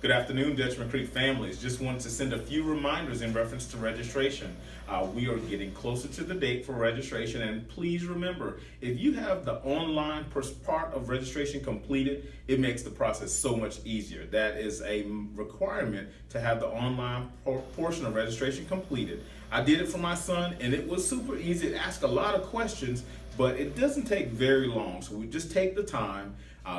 Good afternoon, Dutchman Creek families. Just wanted to send a few reminders in reference to registration. We are getting closer to the date for registration, and please remember, if you have the online part of registration completed, it makes the process so much easier. That is a requirement to have the online portion of registration completed. I did it for my son, and it was super easy. It asked a lot of questions, but it doesn't take very long. So we just take the time,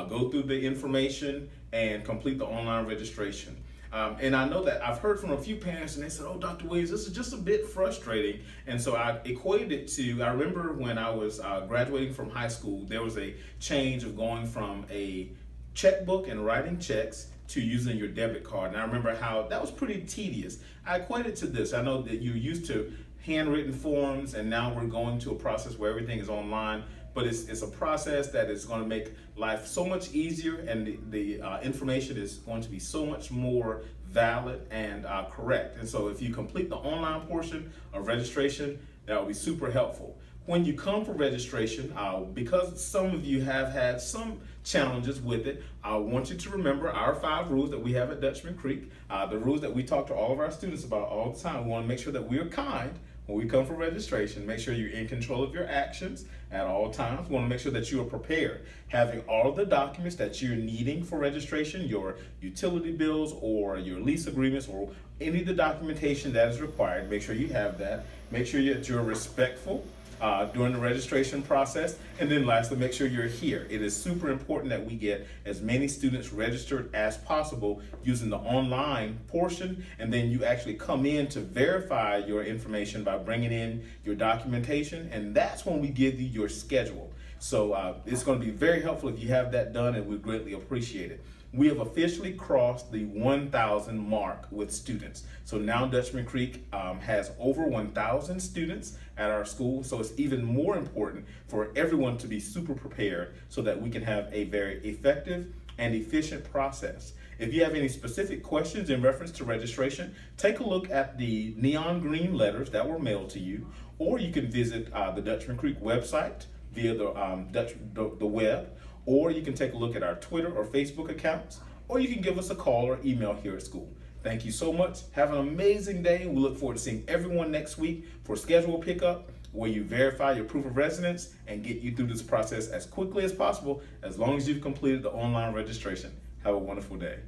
go through the information, and complete the online registration. And I know that I've heard from a few parents and they said, "Oh, Dr. Williams, this is just a bit frustrating." And so I equated it to, I remember when I was graduating from high school, there was a change of going from a checkbook and writing checks to using your debit card. And I remember how that was pretty tedious. I equated to this. I know that you're used to handwritten forms, and now we're going to a process where everything is online. But it's a process that is going to make life so much easier, and the information is going to be so much more valid and correct. And so if you complete the online portion of registration, that will be super helpful. When you come for registration, because some of you have had some challenges with it, I want you to remember our 5 rules that we have at Dutchman Creek, the rules that we talk to all of our students about all the time. We want to make sure that we are kind when we come for registration. Make sure you're in control of your actions at all times. We want to make sure that you are prepared, having all of the documents that you're needing for registration, your utility bills or your lease agreements or any of the documentation that is required. Make sure you have that. Make sure that you're respectful during the registration process. And then lastly, make sure you're here. It is super important that we get as many students registered as possible using the online portion, and then you actually come in to verify your information by bringing in your documentation, and that's when we give you your schedule. So it's going to be very helpful if you have that done, and we greatly appreciate it. We have officially crossed the 1,000 mark with students. So now Dutchman Creek has over 1,000 students at our school. So it's even more important for everyone to be super prepared so that we can have a very effective and efficient process. If you have any specific questions in reference to registration, take a look at the neon green letters that were mailed to you, or you can visit the Dutchman Creek website via the web, or you can take a look at our Twitter or Facebook accounts, or you can give us a call or email here at school. Thank you so much. Have an amazing day. We look forward to seeing everyone next week for schedule pickup, where you verify your proof of residence and get you through this process as quickly as possible, as long as you've completed the online registration. Have a wonderful day.